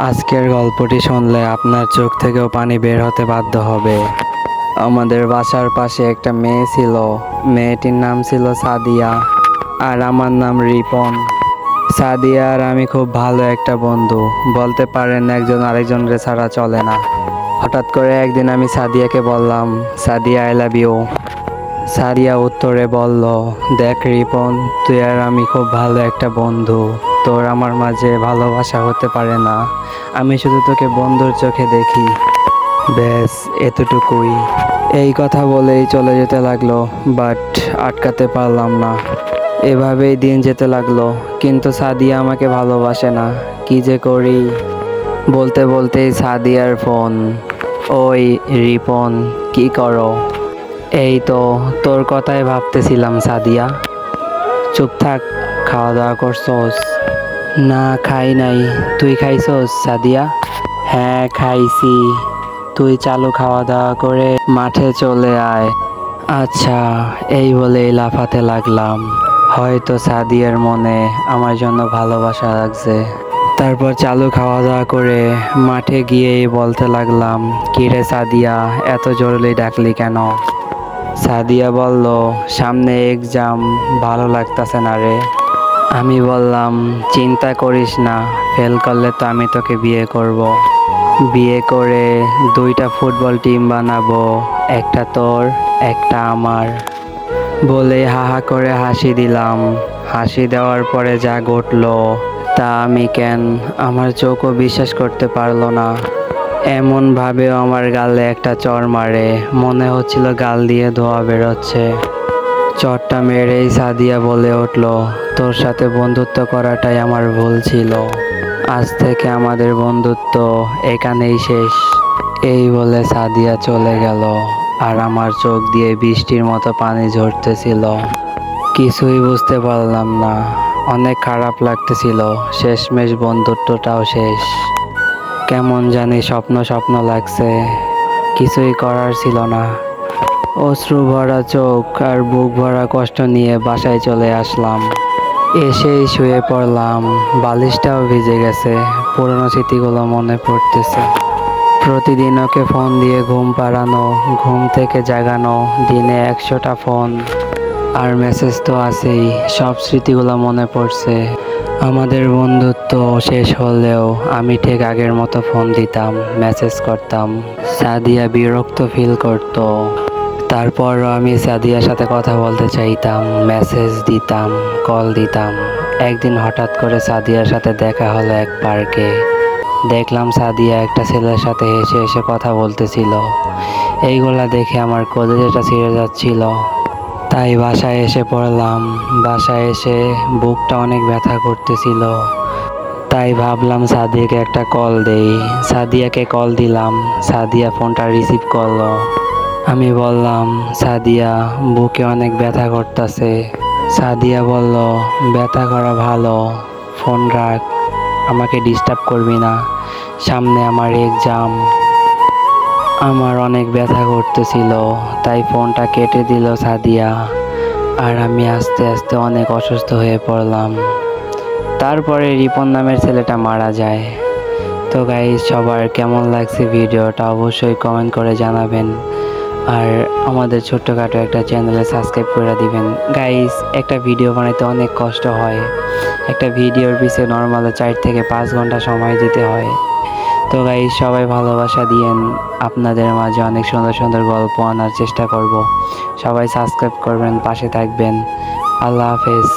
আজকের গল্পটি শুনলে আপনার চোখ থেকেও পানি বের হতে বাধ্য হবে। আমাদের বাসার পাশে একটা মেয়ে ছিল। মেয়েটির নাম ছিল সাদিয়া, আর আমার নাম রিপন। সাদিয়া আর আমি খুব ভালো একটা বন্ধু, বলতে পারেন একজন আরেকজনের ছাড়া চলে না। হঠাৎ করে একদিন আমি সাদিয়াকে বললাম, Sadia I love you. Sadia উত্তরে বলল, দেখ রিপন, তুই আর আমি খুব ভালো একটা বন্ধু, তোর আমার মাঝে ভালোবাসা হতে পারে না। আমি শুধু তোকে বন্ধুর চোখে দেখি, ব্যাস এতটুকুই। এই কথা বলেই চলে যেতে লাগলো, বাট আটকাতে পারলাম না। এভাবেই দিন যেতে লাগলো, কিন্তু সাদিয়া আমাকে ভালোবাসে না। কি যে করি। বলতে বলতেই সাদিয়ার ফোন। ওই রিপন, কি করো? এই তো তোর কথাই ভাবতেছিলাম সাদিয়া। চুপ থাক, খাওয়া দাওয়া করছোস? না খাই নাই, তুই খাইছোস সাদিয়া? হ্যাঁ খাইছি। তুই চালু খাওয়া দাওয়া করে মাঠে চলে আয়। আচ্ছা, এই বলেই লাফাতে লাগলাম। হয়তো সাদিয়ার মনে আমার জন্য ভালোবাসা লাগছে। তারপর চালু খাওয়া দাওয়া করে মাঠে গিয়েই বলতে লাগলাম, কিরে সাদিয়া, এত জরুরি ডাকলি কেন? সাদিয়া বলল, সামনে এক্সাম, ভালো লাগতাছে না রে। আমি বললাম, চিন্তা করিস না, ফেল করলে তো আমি তোকে বিয়ে করব। বিয়ে করে 2টা ফুটবল টিম বানাবো, একটা তোর একটা আমার। বলে হা হা করে হাসি দিলাম। হাসি দেওয়ার পরে যা ঘটলো তা আমি আমার চোখও বিশ্বাস করতে পারলো না। এমন ভাবেও আমার গালে একটা চড় মারে, মনে হচ্ছিল গাল দিয়ে ধোয়া বেরোচ্ছে। চড়টা মেরেই সাদিয়া বলে উঠল, তোর সাথে বন্ধুত্ব করাটাই আমার ভুল ছিল। আজ থেকে আমাদের বন্ধুত্ব এখানেই শেষ। এই বলে সাদিয়া চলে গেল, আর আমার চোখ দিয়ে বৃষ্টির মতো পানি ঝরতেছিল। কিছুই বুঝতে পারলাম না, অনেক খারাপ লাগতেছিল। শেষমেশ বন্ধুত্বটাও শেষ। কেমন জানি স্বপ্ন স্বপ্ন লাগছে, কিছুই করার ছিল না। অশ্রু ভরা চোখ আর বুক ভরা কষ্ট নিয়ে বাসায় চলে আসলাম। এসেই শুয়ে পড়লাম, বালিশটাও ভিজে গেছে। পুরনো স্মৃতিগুলো মনে পড়তেছে। প্রতিদিন ওকে ফোন দিয়ে ঘুম পাড়ানো, ঘুম থেকে জাগানো, দিনে 100টা ফোন আর মেসেজ তো আছেই। সব স্মৃতিগুলো মনে পড়ছে। আমাদের বন্ধুত্ব শেষ হলেও আমি ঠিক আগের মতো ফোন দিতাম, মেসেজ করতাম। সাদিয়া বিরক্ত ফিল করতো, তারপরও আমি সাদিয়ার সাথে কথা বলতে চাইতাম, মেসেজ দিতাম, কল দিতাম। একদিন হঠাৎ করে সাদিয়ার সাথে দেখা হলো এক পার্কে। দেখলাম সাদিয়া একটা ছেলের সাথে হেসে হেসে কথা বলতেছিল। এইগুলা দেখে আমার কলিজাটা ছিঁড়ে যাচ্ছিল। তাই বাসায় এসে পড়লাম। বাসায় এসে বুকটা অনেক ব্যথা করতেছিল। তাই ভাবলাম সাদিয়াকে একটা কল দেই। সাদিয়াকে কল দিলাম। সাদিয়া ফোনটা রিসিভ করলো। আমি বললাম, সাদিয়া, বুকে অনেক ব্যথা করতেছে। সাদিয়া বলল, ব্যথা করা ভালো, ফোন রাখ, আমাকে ডিস্টার্ব করবি না, সামনে আমার এক্সাম। আমার অনেক ব্যথা করতেছিল, তাই ফোনটা কেটে দিল সাদিয়া। আর আমি আস্তে আস্তে অনেক অসুস্থ হয়ে পড়লাম। তারপরে রিপন নামের ছেলেটা মারা যায়। তো গাইস, সবার কেমন লাগছে ভিডিওটা অবশ্যই কমেন্ট করে জানাবেন। আর আমাদের ছোট্টখাটো একটা চ্যানেলে সাবস্ক্রাইব করে দিবেন। গাইস, একটা ভিডিও বানাইতে অনেক কষ্ট হয়। একটা ভিডিওর পিছনে নর্মালি 4 থেকে 5 ঘন্টা সময় দিতে হয়। তো গাইস, সবাই ভালোবাসা দিয়েন। আপনাদের মাঝে অনেক সুন্দর সুন্দর গল্প আনার চেষ্টা করব। সবাই সাবস্ক্রাইব করবেন, পাশে থাকবেন। আল্লাহ হাফেজ।